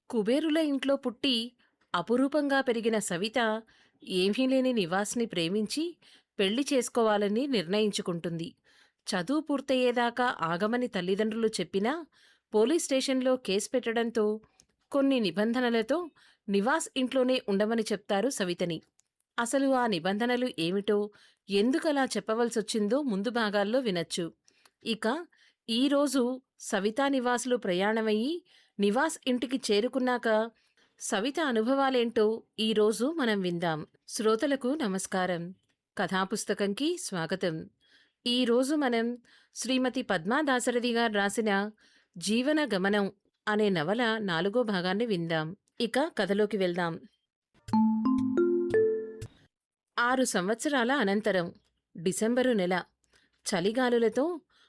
కుబేరుల ఇంట్లో పుట్టి అపురూపంగా పెరిగిన సవిత ఏమీ లేని నివాస్ని ప్రేమించి పెళ్లి చేసుకోవాలని నిర్ణయించుకుంటుంది. చదువు పూర్తయ్యేదాకా ఆగమని తల్లిదండ్రులు చెప్పినా పోలీస్ స్టేషన్లో కేసు పెట్టడంతో కొన్ని నిబంధనలతో నివాస్ ఇంట్లోనే ఉండమని చెప్తారు సవితని. అసలు ఆ నిబంధనలు ఏమిటో, ఎందుకలా చెప్పవలసొచ్చిందో ముందు భాగాల్లో వినొచ్చు. ఇక ఈరోజు సవితా నివాసులు ప్రయాణమయ్యి నివాస్ ఇంటికి చేరుకున్నాక సవిత అనుభవాలేంటో ఈరోజు మనం విందాం. శ్రోతలకు నమస్కారం. కథాపుస్తకంకి స్వాగతం. ఈరోజు మనం శ్రీమతి పద్మా దాశరథి గారు రాసిన జీవన గమనం అనే నవల 4వ భాగాన్ని విందాం. ఇక కథలోకి వెళ్దాం. 6 సంవత్సరాల అనంతరం డిసెంబరు నెల. చలిగాలులతో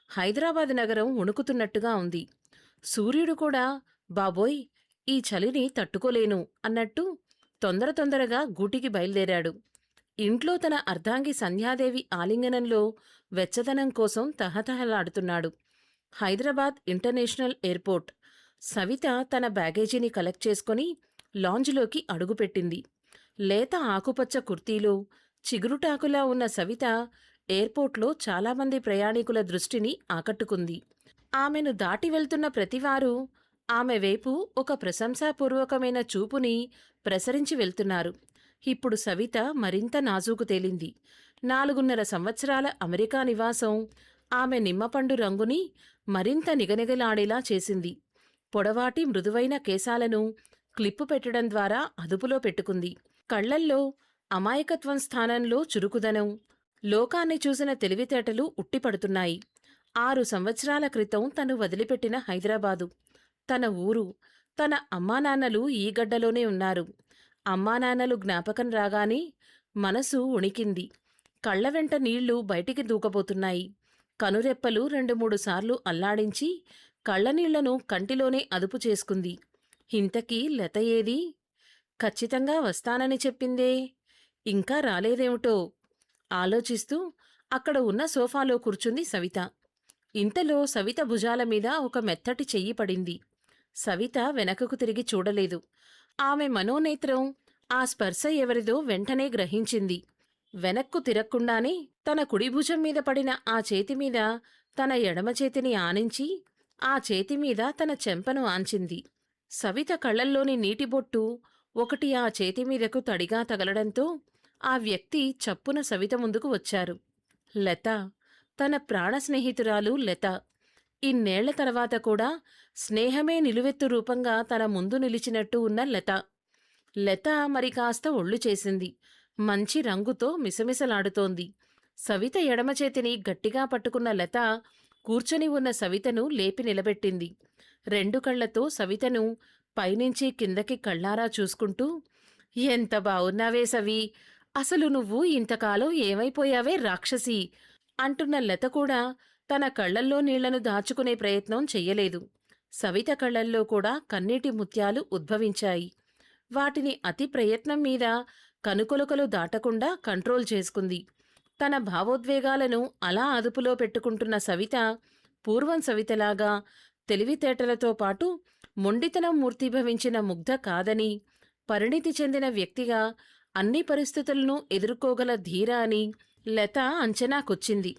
హైదరాబాద్ నగరం వణుకుతున్నట్టుగా ఉంది. సూర్యుడు కూడా బాబోయ్, ఈ చలిని తట్టుకోలేను అన్నట్టు తొందరగా గూటికి బయలుదేరాడు. ఇంట్లో తన అర్ధాంగి సంధ్యాదేవి ఆలింగనంలో వెచ్చదనం కోసం తహతహలాడుతున్నాడు. Hyderabad International Airport. సవిత తన బ్యాగేజీని కలెక్ట్ చేసుకుని లాంజ్లోకి అడుగుపెట్టింది. లేత ఆకుపచ్చ కుర్తీలో చిగురుటాకులా ఉన్న సవిత ఎయిర్పోర్ట్లో చాలామంది ప్రయాణికుల దృష్టిని ఆకట్టుకుంది. ఆమెను దాటి వెళ్తున్న ప్రతివారు ఆమె వైపు ఒక ప్రశంసాపూర్వకమైన చూపుని ప్రసరించి వెళ్తున్నారు. ఇప్పుడు సవిత మరింత నాజూకు తేలింది. 4.5 సంవత్సరాల అమెరికా నివాసం ఆమె నిమ్మపండు రంగుని మరింత నిగనిగలాడేలా చేసింది. పొడవాటి మృదువైన కేశాలను క్లిప్పు పెట్టడం ద్వారా అదుపులో పెట్టుకుంది. కళ్లల్లో అమాయకత్వం స్థానంలో చురుకుదనం, లోకాన్ని చూసిన తెలివితేటలు ఉట్టిపడుతున్నాయి. 6 సంవత్సరాల క్రితం తను వదిలిపెట్టిన హైదరాబాదు, తన ఊరు, తన అమ్మానాన్నలు ఈ గడ్డలోనే ఉన్నారు. అమ్మానాన్నలు జ్ఞాపకం రాగానే మనసు ఉణికింది. కళ్ల వెంట నీళ్లు బయటికి దూకబోతున్నాయి. కనురెప్పలు 2-3 సార్లు అల్లాడించి కళ్లనీళ్లను కంటిలోనే అదుపు చేసుకుంది. ఇంతకీ లత ఏది? ఖచ్చితంగా వస్తానని చెప్పిందే, ఇంకా రాలేదేమిటో ఆలోచిస్తూ అక్కడ ఉన్న సోఫాలో కూర్చుంది సవిత. ఇంతలో సవిత భుజాల మీద ఒక మెత్తటి చెయ్యి పడింది. సవిత వెనకకు తిరిగి చూడలేదు. ఆమె మనోనేత్రం ఆ స్పర్శ ఎవరిదో వెంటనే గ్రహించింది. వెనక్కు తిరక్కుండానే తన కుడి భుజం మీద పడిన ఆ చేతిమీద తన ఎడమ చేతిని ఆనించి ఆ చేతిమీద తన చెంపను ఆంచింది. సవిత కళ్లల్లోని నీటిబొట్టు ఒకటి ఆ చేతిమీదకు తడిగా తగలడంతో ఆ వ్యక్తి చప్పున సవిత ముందుకు వచ్చారు. లత, తన ప్రాణ స్నేహితురాలు లత. ఇన్నేళ్ల తర్వాత కూడా స్నేహమే నిలువెత్తు రూపంగా తన ముందు నిలిచినట్టు ఉన్న లత. లత మరి కాస్త ఒళ్ళు చేసింది. మంచి రంగుతో మిసమిసలాడుతోంది. సవిత ఎడమచేతిని గట్టిగా పట్టుకున్న లత కూర్చొని ఉన్న సవితను లేపి నిలబెట్టింది. 2 కళ్లతో సవితను పైనుంచి కిందకి కళ్ళారా చూసుకుంటూ, ఎంత బావున్నావే సవి, అసలు నువ్వు ఇంతకాలం ఏమైపోయావే రాక్షసి అంటున్న లత కూడా తన కళ్లల్లో నీళ్లను దాచుకునే ప్రయత్నం చెయ్యలేదు. సవిత కళ్లల్లో కూడా కన్నీటి ముత్యాలు ఉద్భవించాయి. వాటిని అతి ప్రయత్నం మీద కనుకొలకలు దాటకుండా కంట్రోల్ చేసుకుంది. తన భావోద్వేగాలను అలా అదుపులో పెట్టుకుంటున్న సవిత పూర్వం సవితలాగా తెలివితేటలతో పాటు మొండితనం మూర్తీభవించిన ముగ్ధ కాదని, పరిణితి చెందిన వ్యక్తిగా అన్ని పరిస్థితులను ఎదుర్కోగల ధీర అని లత అంచనాకొచ్చింది.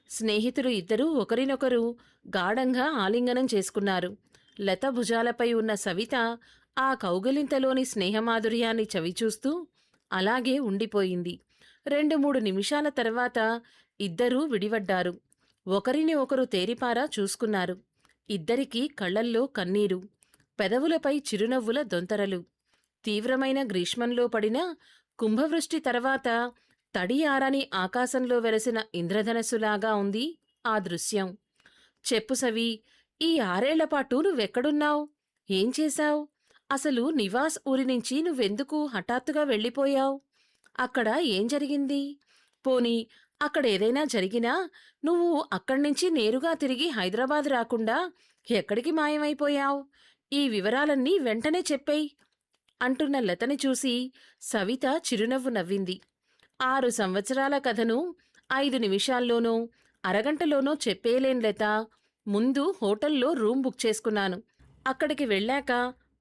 స్నేహితులు ఇద్దరూ ఒకరినొకరు గాఢంగా ఆలింగనం చేసుకున్నారు. లత భుజాలపై ఉన్న సవిత ఆ కౌగిలింతలోని స్నేహమాధుర్యాన్ని చవిచూస్తూ అలాగే ఉండిపోయింది. 2-3 నిమిషాల తర్వాత ఇద్దరూ విడివడ్డారు. ఒకరిని ఒకరు తేరిపారా చూసుకున్నారు. ఇద్దరికీ కళ్లల్లో కన్నీరు, పెదవులపై చిరునవ్వుల దొంతరలు. తీవ్రమైన గ్రీష్మంలో పడిన కుంభవృష్టి తర్వాత తడి ఆరని ఆకాశంలో వెలసిన ఇంద్రధనస్సులాగా ఉంది ఆ దృశ్యం. చెప్పు సవి, ఈ 6 ఏళ్లపాటు నువ్వెక్కడున్నావ్? ఏం చేశావ్? అసలు నివాస్ ఊరి నుంచి నువ్వెందుకు హఠాత్తుగా వెళ్ళిపోయావ్? అక్కడ ఏం జరిగింది? పోనీ అక్కడేదైనా జరిగినా నువ్వు అక్కడ్నించి నేరుగా తిరిగి హైదరాబాద్ రాకుండా ఎక్కడికి మాయమైపోయావ్? ఈ వివరాలన్నీ వెంటనే చెప్పేయ్ అంటున్న లతని చూసి సవిత చిరునవ్వు నవ్వింది. 6 సంవత్సరాల కథను 5 నిమిషాల్లోనో అరగంటలోనో చెప్పేలేం లత. ముందు హోటల్లో రూమ్ బుక్ చేసుకున్నాను. అక్కడికి వెళ్ళాక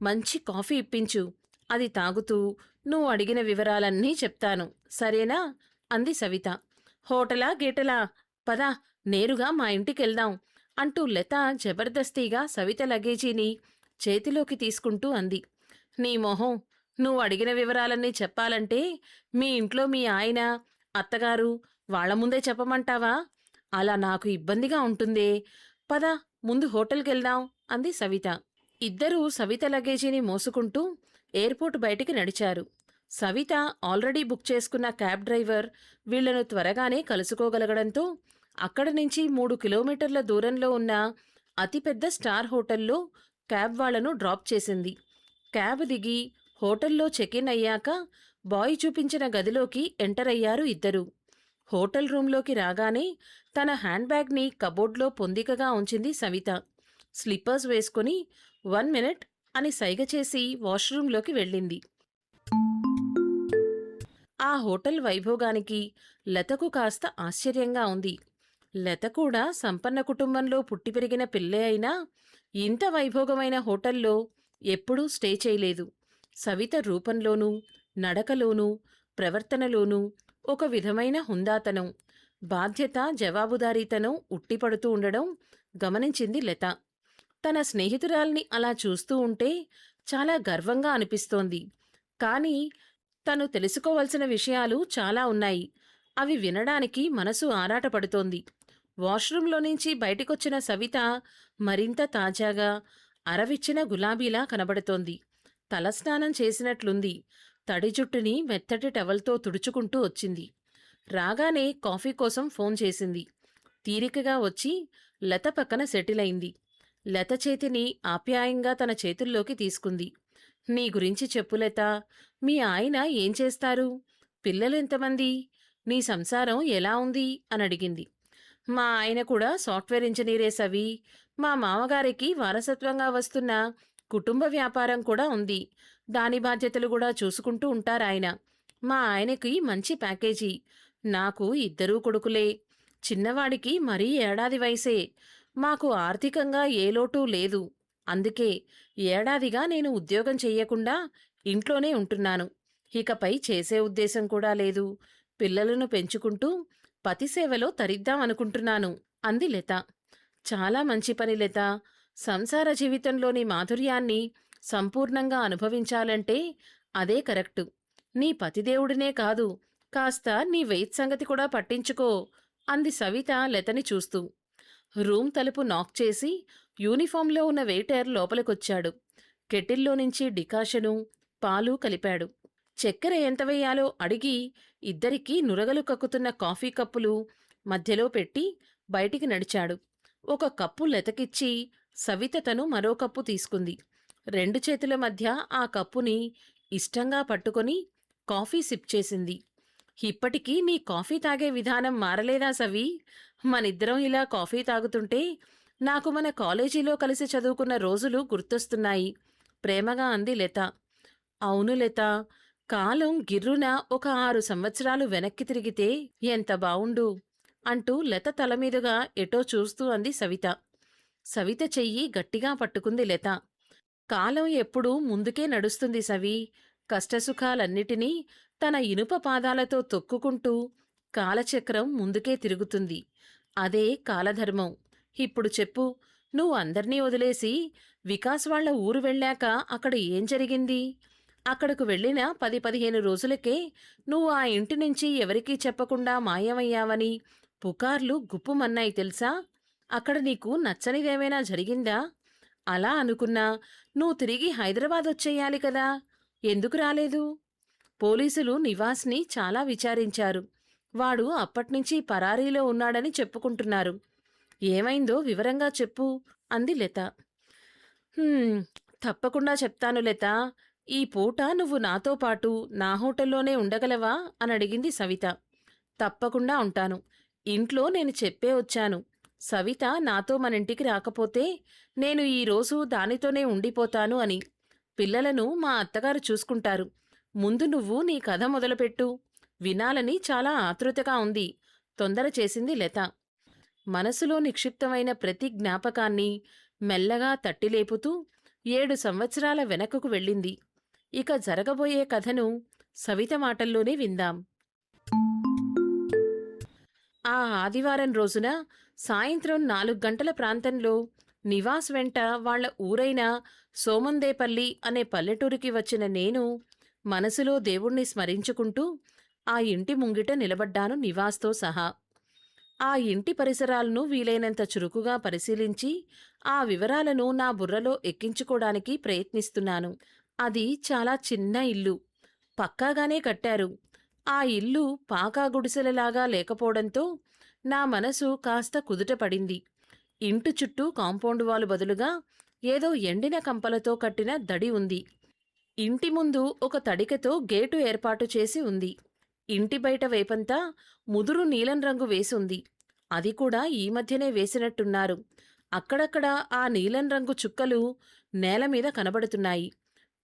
మంచి కాఫీ ఇప్పించు. అది తాగుతూ నువ్వు అడిగిన వివరాలన్నీ చెప్తాను. సరేనా? అంది సవిత. హోటలా గీటలా? పద, నేరుగా మా ఇంటికెళ్దాం అంటూ లత జబర్దస్తిగా సవిత లగేజీని చేతిలోకి తీసుకుంటూ అంది. నీ మొహం, నువ్వు అడిగిన వివరాలన్నీ చెప్పాలంటే మీ ఇంట్లో మీ ఆయన, అత్తగారు వాళ్ళ ముందే చెప్పమంటావా? అలా నాకు ఇబ్బందిగా ఉంటుందే. పద, ముందు హోటల్కెళ్దాం అంది సవిత. ఇద్దరూ సవిత లగేజీని మోసుకుంటూ ఎయిర్పోర్ట్ బయటికి నడిచారు. సవిత ఆల్రెడీ బుక్ చేసుకున్న క్యాబ్ డ్రైవర్ వీళ్లను త్వరగానే కలుసుకోగలగడంతో అక్కడి నుంచి 3 కిలోమీటర్ల దూరంలో ఉన్న అతిపెద్ద స్టార్ హోటల్లో క్యాబ్ వాళ్లను డ్రాప్ చేసింది. క్యాబ్ దిగి హోటల్లో చెక్-ఇన్ అయ్యాక బాయ్ చూపించిన గదిలోకి ఎంటర్ అయ్యారు ఇద్దరూ. హోటల్ రూంలోకి రాగానే తన హ్యాండ్ బ్యాగ్ని కబోర్డ్లో పొందికగా ఉంచింది సవిత. స్లిప్పర్స్ వేసుకుని 1 మినిట్ అని సైగ చేసి వాష్రూంలోకి వెళ్ళింది. ఆ హోటల్ వైభోగానికి లతకు కాస్త ఆశ్చర్యంగా ఉంది. లత కూడా సంపన్న కుటుంబంలో పుట్టి పెరిగిన పిల్లే అయినా ఇంత వైభోగమైన హోటల్లో ఎప్పుడూ స్టే చేయలేదు. సవిత రూపంలోనూ, నడకలోనూ, ప్రవర్తనలోనూ ఒక విధమైన హుందాతనం, బాధ్యత, జవాబుదారీతనం ఉట్టిపడుతూ ఉండడం గమనించింది లత. తన స్నేహితురాల్ని అలా చూస్తూ ఉంటే చాలా గర్వంగా అనిపిస్తోంది. కానీ తను తెలుసుకోవలసిన విషయాలు చాలా ఉన్నాయి. అవి వినడానికి మనసు ఆరాటపడుతోంది. వాష్రూంలో నుంచి బయటికొచ్చిన సవిత మరింత తాజాగా, అరవిచ్చిన గులాబీలా కనబడుతోంది. తలస్నానం చేసినట్లుంది. తడి జుట్టుని మెత్తటి టవల్తో తుడుచుకుంటూ వచ్చింది. రాగానే కాఫీ కోసం ఫోన్ చేసింది. తీరికగా వచ్చి లత పక్కన సెటిల్ అయింది. లత చేతిని ఆప్యాయంగా తన చేతుల్లోకి తీసుకుంది. నీ గురించి చెప్పు లత. మీ ఆయన ఏం చేస్తారు? పిల్లలు ఎంతమంది? నీ సంసారం ఎలా ఉంది అని అడిగింది. మా ఆయన కూడా సాఫ్ట్వేర్ ఇంజనీరే సవి. మా మామగారికి వారసత్వంగా వస్తున్న కుటుంబ వ్యాపారం కూడా ఉంది. దాని బాధ్యతలు కూడా చూసుకుంటూ ఉంటారాయన. మా ఆయనకి మంచి ప్యాకేజీ. నాకు 2 కొడుకులే. చిన్నవాడికి మరీ ఏడాది వయసే. మాకు ఆర్థికంగా ఏ లోటూ లేదు. అందుకే ఏడాదిగా నేను ఉద్యోగం చెయ్యకుండా ఇంట్లోనే ఉంటున్నాను. ఇకపై చేసే ఉద్దేశం కూడా లేదు. పిల్లలను పెంచుకుంటూ పతిసేవలో తరిద్దామనుకుంటున్నాను అంది లత. చాలా మంచి పని లత. సంసార జీవితంలోని మాధుర్యాన్ని సంపూర్ణంగా అనుభవించాలంటే అదే కరెక్టు. నీ పతిదేవుడినే కాదు, కాస్త నీ వెయిట్ సంగతి కూడా పట్టించుకో అంది సవిత లతని చూస్తూ. రూమ్ తలుపు నాక్ చేసి యూనిఫాంలో ఉన్న వెయిటర్ లోపలికొచ్చాడు. కెటిల్లో నుంచి డికాషను, పాలు కలిపాడు. చక్కెర ఎంత వెయ్యాలో అడిగి ఇద్దరికీ నురగలు కక్కుతున్న కాఫీ కప్పులు మధ్యలో పెట్టి బయటికి నడిచాడు. ఒక కప్పు లతకిచ్చి సవిత తను మరో కప్పు తీసుకుంది. 2 చేతుల మధ్య ఆ కప్పుని ఇష్టంగా పట్టుకొని కాఫీ సిప్ చేసింది. ఇప్పటికీ నీ కాఫీ తాగే విధానం మారలేదా సవి? మనిద్దరం ఇలా కాఫీ తాగుతుంటే నాకు మన కాలేజీలో కలిసి చదువుకున్న రోజులు గుర్తొస్తున్నాయి ప్రేమగా అంది లత. అవును లత, కాలం గిర్రున ఒక 6 సంవత్సరాలు వెనక్కి తిరిగితే ఎంత బావుండు అంటూ లత తలమీదుగా ఎటో చూస్తూ అంది సవిత. సవిత చెయ్యి గట్టిగా పట్టుకుంది లత. కాలం ఎప్పుడూ ముందుకే నడుస్తుంది సవి. కష్టసుఖాలన్నిటినీ తన ఇనుప పాదాలతో తొక్కుకుంటూ కాలచక్రం ముందుకే తిరుగుతుంది. అదే కాలధర్మం. ఇప్పుడు చెప్పు, నువ్వు అందర్నీ వదిలేసి వికాస్ వాళ్ల ఊరు వెళ్ళాక అక్కడ ఏం జరిగింది? అక్కడకు వెళ్ళిన 10-15 రోజులకే నువ్వు ఆ ఇంటి నుంచి ఎవరికీ చెప్పకుండా మాయమయ్యావని పుకార్లు గుప్పుమన్నాయి తెలుసా? అక్కడ నీకు నచ్చనిదేమైనా జరిగిందా? అలా అనుకున్నా నువ్వు తిరిగి హైదరాబాద్ వచ్చేయాలి కదా. ఎందుకు రాలేదు? పోలీసులు నివాస్ని చాలా విచారించారు. వాడు అప్పట్నుంచి పరారీలో ఉన్నాడని చెప్పుకుంటున్నారు. ఏమైందో వివరంగా చెప్పు అంది లత. తప్పకుండా చెప్తాను లత. ఈ పూట నువ్వు నాతో పాటు నా హోటల్లోనే ఉండగలవా అని అడిగింది సవిత. తప్పకుండా ఉంటాను. ఇంట్లో నేను చెప్పే వచ్చాను. సవిత నాతో మనింటికి రాకపోతే నేను ఈరోజు దానితోనే ఉండిపోతాను అని. పిల్లలను మా అత్తగారు చూసుకుంటారు. ముందు నువ్వు నీ కథ మొదలుపెట్టు. వినాలని చాలా ఆతృతగా ఉంది తొందర చేసింది లత. మనసులో నిక్షిప్తమైన ప్రతి జ్ఞాపకాన్ని మెల్లగా తట్టిలేపుతూ 7 సంవత్సరాల వెనకకు వెళ్ళింది. ఇక జరగబోయే కథను సవిత మాటల్లోనే విందాం. ఆ ఆదివారం రోజున సాయంత్రం 4 గంటల ప్రాంతంలో నివాస్ వెంట వాళ్ళ ఊరైన సోమందేపల్లి అనే పల్లెటూరికి వచ్చిన నేను మనసులో దేవుణ్ణి స్మరించుకుంటూ ఆ ఇంటి ముంగిట నిలబడ్డాను నివాస్తో సహా. ఆ ఇంటి పరిసరాలను వీలైనంత చురుకుగా పరిశీలించి ఆ వివరాలను నా బుర్రలో ఎక్కించుకోవడానికి ప్రయత్నిస్తున్నాను. అది చాలా చిన్న ఇల్లు. పక్కాగానే కట్టారు. ఆ ఇల్లు పాకా గుడిసెలలాగా లేకపోవడంతో నా మనసు కాస్త కుదుటపడింది. ఇంటి చుట్టూ కాంపౌండ్ వాలు బదులుగా ఏదో ఎండిన కంపలతో కట్టిన దడి ఉంది. ఇంటి ముందు ఒక తడికెతో గేటు ఏర్పాటు చేసి ఉంది. ఇంటి బయట వేపంతా ముదురు నీలం రంగు వేసుంది. అది కూడా ఈ మధ్యనే వేసినట్టున్నారు. అక్కడక్కడ ఆ నీలం రంగు చుక్కలు నేలమీద కనబడుతున్నాయి.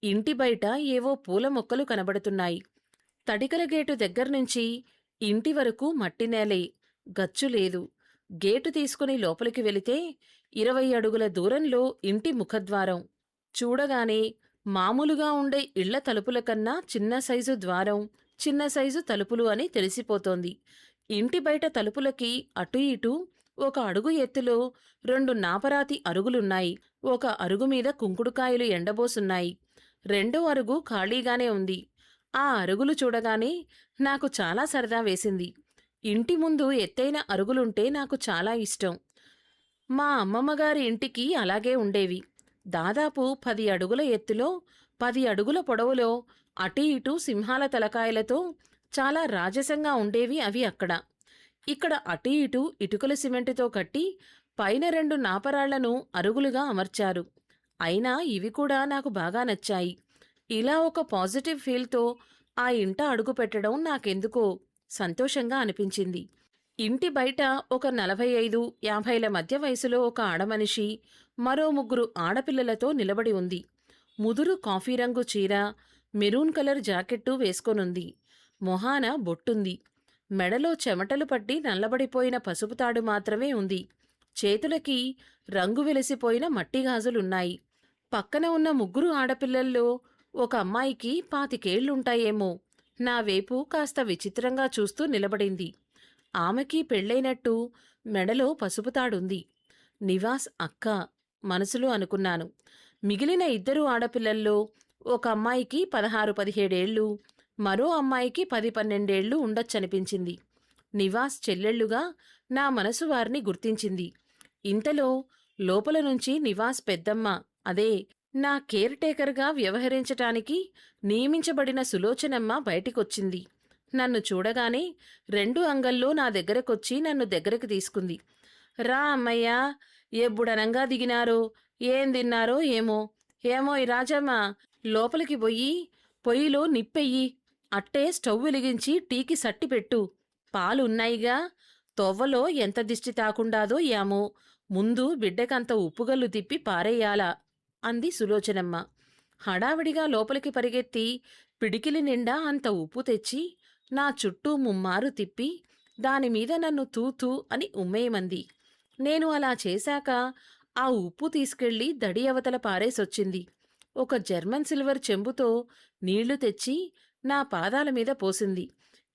ఇంటి బయట ఏవో పూల మొక్కలు కనబడుతున్నాయి. తడికల గేటు దగ్గర్నుంచి ఇంటి వరకు మట్టి నేలే, గచ్చు లేదు. గేటు తీసుకుని లోపలికి వెళితే 20 అడుగుల దూరంలో ఇంటి ముఖద్వారం. చూడగానే మామూలుగా ఉండే ఇళ్ల తలుపుల కన్నా చిన్న సైజు ద్వారం, చిన్న సైజు తలుపులు అని తెలిసిపోతోంది. ఇంటి బయట తలుపులకి అటూ ఇటూ ఒక అడుగు ఎత్తులో 2 నాపరాతి అరుగులున్నాయి. ఒక అరుగు మీద కుంకుడుకాయలు ఎండబోసున్నాయి. రెండో అరుగు ఖాళీగానే ఉంది. ఆ అరుగులు చూడగానే నాకు చాలా సరదా వేసింది. ఇంటి ముందు ఎత్తైన అరుగులుంటే నాకు చాలా ఇష్టం. మా అమ్మమ్మగారి ఇంటికి అలాగే ఉండేవి. దాదాపు 10 అడుగుల ఎత్తులో, 10 అడుగుల పొడవులో, అటూ ఇటూ సింహాల తలకాయలతో చాలా రాజసంగా ఉండేవి అవి అక్కడ. ఇక్కడ అటూ ఇటూ ఇటుకల సిమెంటుతో కట్టి పైన 2 నాపరాళ్లను అరుగులుగా అమర్చారు. అయినా ఇవి కూడా నాకు బాగా నచ్చాయి. ఇలా ఒక పాజిటివ్ ఫీల్తో ఆ ఇంట అడుగు పెట్టడం నాకెందుకో సంతోషంగా అనిపించింది. ఇంటి బయట ఒక 45-50ల మధ్య వయసులో ఒక ఆడమనిషి, మరో 3 ఆడపిల్లలతో నిలబడి ఉంది. ముదురు కాఫీ రంగు చీర, మెరూన్ కలర్ జాకెట్టు వేసుకొనుంది. మొహాన బొట్టుంది. మెడలో చెమటలు పట్టి నల్లబడిపోయిన పసుపు తాడు మాత్రమే ఉంది. చేతులకి రంగు వెలిసిపోయిన మట్టి గాజులున్నాయి. పక్కన ఉన్న 3 ఆడపిల్లల్లో ఒక అమ్మాయికి 25 ఏళ్లుంటాయేమో. నా వైపు కాస్త విచిత్రంగా చూస్తూ నిలబడింది. ఆమెకి పెళ్ళైనట్టు మెడలో పసుపు తాడుంది. నివాస్ అక్క మనసులో అనుకున్నాను. మిగిలిన 2 ఆడపిల్లల్లో ఒక అమ్మాయికి 16-17 ఏళ్ళు, మరో అమ్మాయికి 10-12 ఏళ్ళు ఉండొచ్చనిపించింది. నివాస్ చెల్లెళ్లుగా నా మనసు వారిని గుర్తించింది. ఇంతలో లోపల నుంచి నివాస్ పెద్దమ్మ, అదే నా కేర్ టేకర్గా వ్యవహరించటానికి నియమించబడిన సులోచనమ్మ బయటికొచ్చింది. నన్ను చూడగానే 2 అంగల్లో నా దగ్గరకొచ్చి నన్ను దగ్గరకు తీసుకుంది. రా అమ్మయ్యా, ఎబ్బుడనంగా దిగినారో, ఏం తిన్నారో ఏమో. ఏమోయ్ రాజమ్మ, లోపలికి పోయి పొయ్యిలో నిప్పెయ్యి. అట్టే స్టవ్ వెలిగించి టీకి సట్టి పెట్టు. పాలున్నాయిగా, తొవ్వలో ఎంత దిష్టి తాకుండాదో యామో. ముందు బిడ్డకంత ఉప్పుగల్లు తిప్పి పారేయాలా అంది సులోచనమ్మ. హడావిడిగా లోపలికి పరిగెత్తి పిడికిలి నిండా అంత ఉప్పు తెచ్చి నా చుట్టూ ముమ్మారు తిప్పి దానిమీద నన్ను తూతూ అని ఉమ్మేయమంది. నేను అలా చేశాక ఆ ఉప్పు తీసుకెళ్లి దడి అవతల పారేసొచ్చింది. ఒక జర్మన్ సిల్వర్ చెంబుతో నీళ్లు తెచ్చి నా పాదాల మీద పోసింది.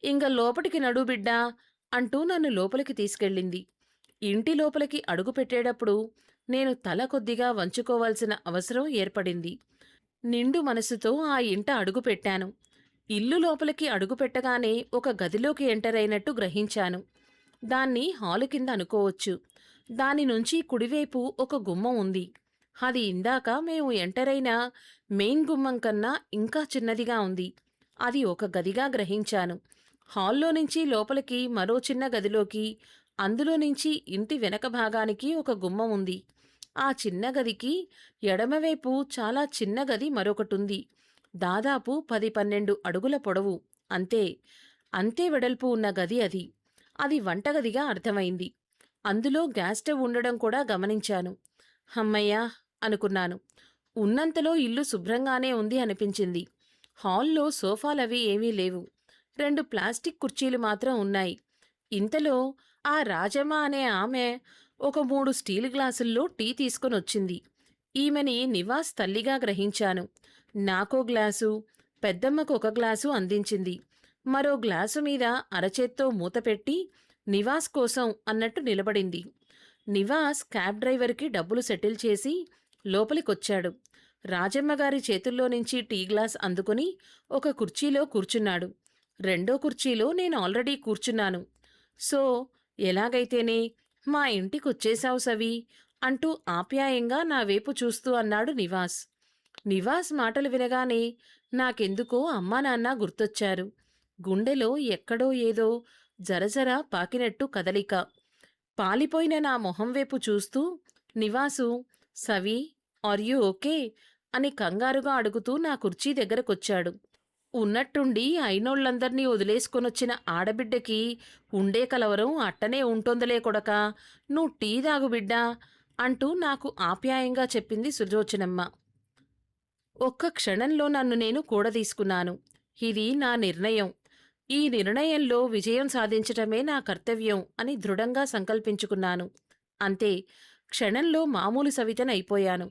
ఇంగ లోపటికి నడు బిడ్డా అంటూ నన్ను లోపలికి తీసుకెళ్ళింది. ఇంటి లోపలికి అడుగు పెట్టేటప్పుడు నేను తల కొద్దిగా వంచుకోవాల్సిన అవసరం ఏర్పడింది. నిండు మనసుతో ఆ ఇంట అడుగు పెట్టాను. ఇల్లు లోపలికి అడుగుపెట్టగానే ఒక గదిలోకి ఎంటర్ అయినట్టు గ్రహించాను. దాన్ని హాలు కింద అనుకోవచ్చు. దాని నుంచి కుడివైపు ఒక గుమ్మం ఉంది. అది ఇందాక మేము ఎంటర్ అయిన మెయిన్ గుమ్మం కన్నా ఇంకా చిన్నదిగా ఉంది. అది ఒక గదిగా గ్రహించాను. హాల్లో నుంచి లోపలికి మరో చిన్న గదిలోకి, అందులో నుంచి ఇంటి వెనక భాగానికి ఒక గుమ్మం ఉంది. ఆ చిన్న గదికి ఎడమవైపు చాలా చిన్న గది మరొకటుంది. దాదాపు 10-12 అడుగుల పొడవు. అంతే, అంతే వెడల్పు ఉన్న గది అది. అది వంటగదిగా అర్థమైంది. అందులో గ్యాస్ స్టవ్ ఉండడం కూడా గమనించాను. హమ్మయ్యా అనుకున్నాను. ఉన్నంతలో ఇల్లు శుభ్రంగానే ఉంది అనిపించింది. హాల్లో సోఫాలవి ఏమీ లేవు. 2 ప్లాస్టిక్ కుర్చీలు మాత్రం ఉన్నాయి. ఇంతలో ఆ రాజమ్మ అనే ఆమె ఒక 3 స్టీల్ గ్లాసుల్లో టీ తీసుకొనొచ్చింది. ఈమెని నివాస్ తల్లిగా గ్రహించాను. నాకో గ్లాసు, పెద్దమ్మకు ఒక గ్లాసు అందించింది. మరో గ్లాసు మీద అరచేత్తో మూతపెట్టి నివాస్ కోసం అన్నట్టు నిలబడింది. నివాస్ క్యాబ్ డ్రైవర్కి డబ్బులు సెటిల్ చేసి లోపలికొచ్చాడు. రాజమ్మగారి చేతుల్లో నుంచి టీ గ్లాస్ అందుకుని ఒక కుర్చీలో కూర్చున్నాడు. రెండో కుర్చీలో నేను ఆల్రెడీ కూర్చున్నాను. సో, ఎలాగైతేనే మా ఇంటికొచ్చేశావు సవి అంటూ ఆప్యాయంగా నా వైపు చూస్తూ అన్నాడు నివాస్. నివాస్ మాటలు వినగానే నాకెందుకో అమ్మా నాన్న గుర్తొచ్చారు. గుండెలో ఎక్కడో ఏదో జరజర పాకినట్టు కదలిక. పాలిపోయిన నా మొహం వైపు చూస్తూ నివాసు, సవి, ఆర్ యూ ఓకే అని కంగారుగా అడుగుతూ నా కుర్చీ దగ్గరకొచ్చాడు. ఉన్నట్టుండి అయినోళ్ళందర్నీ వదిలేసుకొనొచ్చిన ఆడబిడ్డకి ఉండే కలవరం అట్టనే ఉంటోందిలే కొడకా, నువ్వు టీ తాగు బిడ్డా అంటూ నాకు ఆప్యాయంగా చెప్పింది సులోచనమ్మ. ఒక్క క్షణంలో నన్ను నేను కూడదీసుకున్నాను. ఇది నా నిర్ణయం. ఈ నిర్ణయంలో విజయం సాధించటమే నా కర్తవ్యం అని దృఢంగా సంకల్పించుకున్నాను. అంతే, క్షణంలో మామూలు సవితనైపోయాను.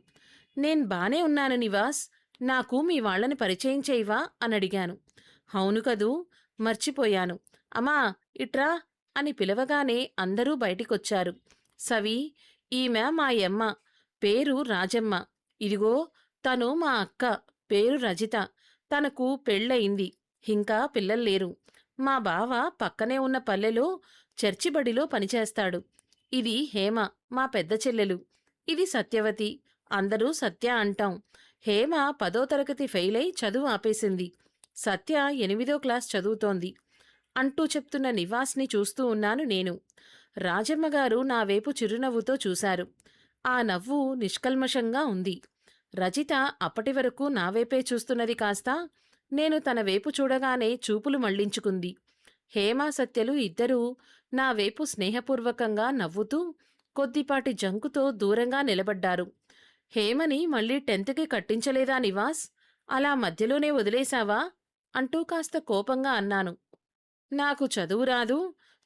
నేను బానే ఉన్నాను నివాస్, నాకు మీ వాళ్ళని పరిచయం చేయవా అనడిగాను. అవును కదూ, మర్చిపోయాను. అమ్మా ఇట్రా అని పిలవగానే అందరూ బయటికొచ్చారు. సవి, ఈమె మా యమ్మ, పేరు రాజమ్మ. ఇదిగో తను మా అక్క, పేరు రజిత. తనకు పెళ్ళయింది, ఇంకా పిల్లల్లేరు. మా బావ పక్కనే ఉన్న పల్లెలో చర్చిబడిలో పనిచేస్తాడు. ఇది హేమ, మా పెద్ద చెల్లెలు. ఇది సత్యవతి, అందరూ సత్య అంటాం. హేమ 10వ తరగతి ఫెయిలై చదువు ఆపేసింది. సత్య 8వ క్లాస్ చదువుతోంది అంటూ చెప్తున్న నివాస్ని చూస్తూ ఉన్నాను నేను. రాజమ్మగారు నా వైపు చిరునవ్వుతో చూశారు. ఆ నవ్వు నిష్కల్మషంగా ఉంది. రజిత అప్పటివరకు నా వైపే చూస్తున్నది కాస్త నేను తన వైపు చూడగానే చూపులు మళ్లించుకుంది. హేమా సత్యలు ఇద్దరూ నా వైపు స్నేహపూర్వకంగా నవ్వుతూ కొద్దిపాటి జంకుతో దూరంగా నిలబడ్డారు. హేమని మళ్ళీ 10థ్‌కి కట్టించలేదా నివాస్? అలా మధ్యలోనే వదిలేశావా అంటూ కాస్త కోపంగా అన్నాను. నాకు చదువు రాదు,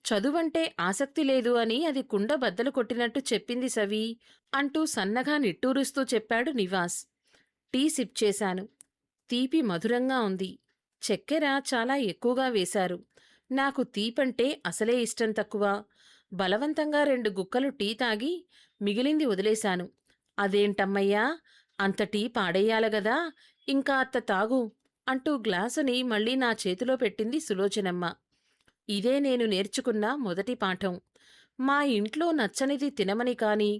చదువంటే ఆసక్తి లేదు అని అది కుండ బద్దలు కొట్టినట్టు చెప్పింది సవి అంటూ సన్నగా నిట్టూరుస్తూ చెప్పాడు నివాస్. టీ సిప్ చేశాను. తీపి మధురంగా ఉంది. చక్కెర చాలా ఎక్కువగా వేశారు. నాకు తీపంటే అసలే ఇష్టం తక్కువ. బలవంతంగా 2 గుక్కలు టీ తాగి మిగిలింది వదిలేశాను. అదేంటమ్మయ్యా, అంత టీ పాడెయ్యాలగదా, ఇంకా అత్త తాగు అంటూ గ్లాసుని మళ్ళీ నా చేతిలో పెట్టింది సులోచనమ్మ. ఇదే నేను నేర్చుకున్న మొదటి పాఠం. మా ఇంట్లో నచ్చనిది తినమని కాని,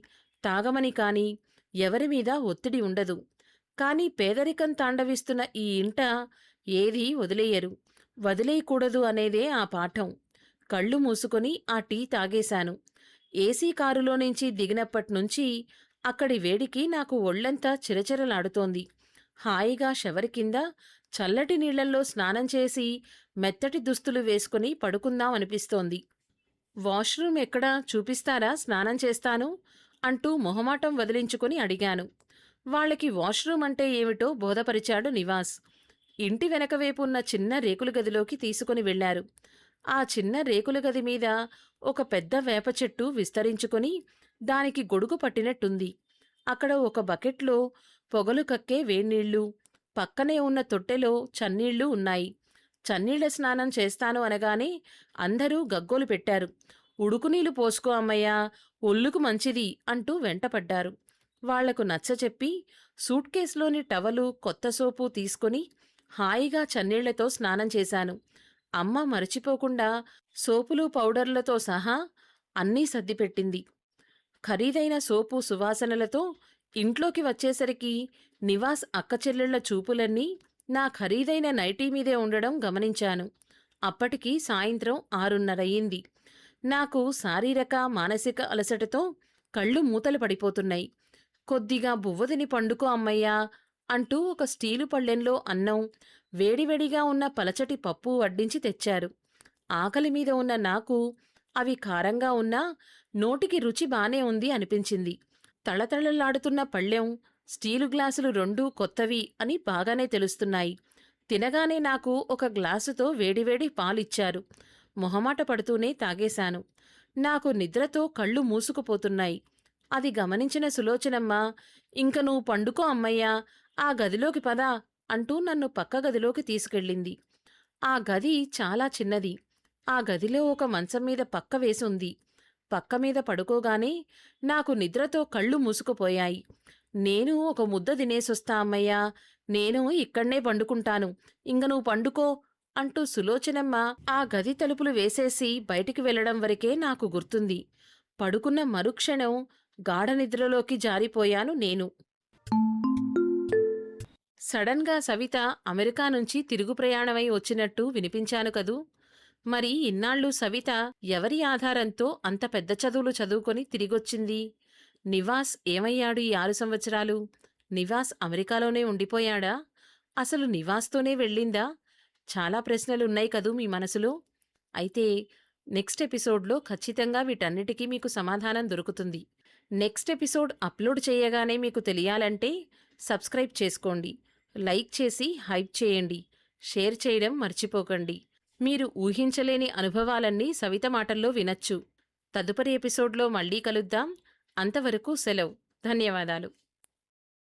తాగమని కాని ఎవరిమీద ఒత్తిడి ఉండదు. కాని పేదరికం తాండవిస్తున్న ఈ ఇంట ఏదీ వదిలేయరు. వదిలేయకూడదు అనేదే ఆ పాఠం. కళ్ళు మూసుకొని ఆ టీ తాగేశాను. ఏసీ కారులో నుంచి దిగినప్పట్నుంచి అక్కడి వేడికి నాకు ఒళ్లంతా చిరచిరలాడుతోంది. హాయిగా షవర్ కింద చల్లటి నీళ్లల్లో స్నానం చేసి మెత్తటి దుస్తులు వేసుకుని పడుకుందాం అనిపిస్తోంది. వాష్రూమ్ ఎక్కడా చూపిస్తారా, స్నానం చేస్తాను అంటూ మొహమాటం వదిలించుకుని అడిగాను. వాళ్ళకి వాష్రూమ్ అంటే ఏమిటో బోధపరిచాడు నివాస్. ఇంటి వెనకవైపు ఉన్న చిన్న రేకుల గదిలోకి తీసుకుని వెళ్లారు. ఆ చిన్న రేకుల గది మీద ఒక పెద్ద వేప చెట్టు విస్తరించుకొని దానికి గొడుగు పట్టినట్టుంది. అక్కడ ఒక బకెట్లో పొగలు కక్కే వేన్నీళ్లు, పక్కనే ఉన్న తొట్టెలో చన్నీళ్లు ఉన్నాయి. చన్నీళ్ల స్నానం చేస్తాను అనగానే అందరూ గగ్గోలు పెట్టారు. ఉడుకునీళ్లు పోసుకో అమ్మయ్యా, ఒళ్ళుకు మంచిది అంటూ వెంటపడ్డారు. వాళ్లకు నచ్చచెప్పి సూట్ కేసులోని టవలు, కొత్త సోపు తీసుకుని హాయిగా చన్నీళ్లతో స్నానం చేశాను. అమ్మ మరచిపోకుండా సోపులు, పౌడర్లతో సహా అన్నీ సర్దిపెట్టింది. ఖరీదైన సోపు సువాసనలతో ఇంట్లోకి వచ్చేసరికి నివాస్ అక్కచెల్లెళ్ల చూపులన్నీ నా ఖరీదైన నైటీ మీదే ఉండడం గమనించాను. అప్పటికి సాయంత్రం 6:30 అయింది. నాకు శారీరక, మానసిక అలసటతో కళ్ళు మూతలు పడిపోతున్నాయి. కొద్దిగా బువ్వదిని పండుకో అమ్మయ్యా అంటూ ఒక స్టీలు పళ్ళెంలో అన్నం, వేడివేడిగా ఉన్న పలచటి పప్పు వడ్డించి తెచ్చారు. ఆకలి మీద ఉన్న నాకు అవి కారంగా ఉన్నా నోటికి రుచి బానే ఉంది అనిపించింది. తళతళలాడుతున్న పళ్ళెం, స్టీలు గ్లాసులు రెండూ కొత్తవి అని బాగానే తెలుస్తున్నాయి. తినగానే నాకు ఒక గ్లాసుతో వేడివేడి పాలిచ్చారు. మొహమాట పడుతూనే తాగేశాను. నాకు నిద్రతో కళ్ళు మూసుకుపోతున్నాయి. అది గమనించిన సులోచనమ్మ ఇంక నువ్వు పండుకో అమ్మయ్యా, ఆ గదిలోకి పద అంటూ నన్ను పక్క గదిలోకి తీసుకెళ్ళింది. ఆ గది చాలా చిన్నది. ఆ గదిలో ఒక మంచం మీద పక్క వేసుంది. పక్క మీద పడుకోగానే నాకు నిద్రతో కళ్ళు మూసుకుపోయాయి. నేను ఒక ముద్ద తినేసొస్తా అమ్మయ్యా, నేను ఇక్కడ్నే పండుకుంటాను, ఇంక నువ్వు పండుకో అంటూ సులోచనమ్మ ఆ గది తలుపులు వేసేసి బయటికి వెళ్ళడం వరకే నాకు గుర్తుంది. పడుకున్న మరుక్షణం గాఢ నిద్రలోకి జారిపోయాను నేను. సడన్‌గా సవిత అమెరికా నుంచి తిరుగు ప్రయాణమై వచ్చినట్టు వినిపించాను కదూ! మరి ఇన్నాళ్ళు సవిత ఎవరి ఆధారంతో అంత పెద్ద చదువులు చదువుకొని తిరిగొచ్చింది? నివాస్ ఏమయ్యాడు ఈ 6 సంవత్సరాలు? నివాస్ అమెరికాలోనే ఉండిపోయాడా? అసలు నివాస్‌తోనే వెళ్ళిందా? చాలా ప్రశ్నలున్నాయి కదూ మీ మనసులో? అయితే నెక్స్ట్ ఎపిసోడ్‌లో ఖచ్చితంగా వీటన్నిటికీ మీకు సమాధానం దొరుకుతుంది. నెక్స్ట్ ఎపిసోడ్ అప్లోడ్ చేయగానే మీకు తెలియాలంటే సబ్స్క్రైబ్ చేసుకోండి. లైక్ చేసి హైప్ చేయండి. షేర్ చేయడం మర్చిపోకండి. మీరు ఊహించలేని అనుభవాలన్నీ సవిత మాటల్లో వినొచ్చు. తదుపరి ఎపిసోడ్లో మళ్ళీ కలుద్దాం. అంతవరకు సెలవు. ధన్యవాదాలు.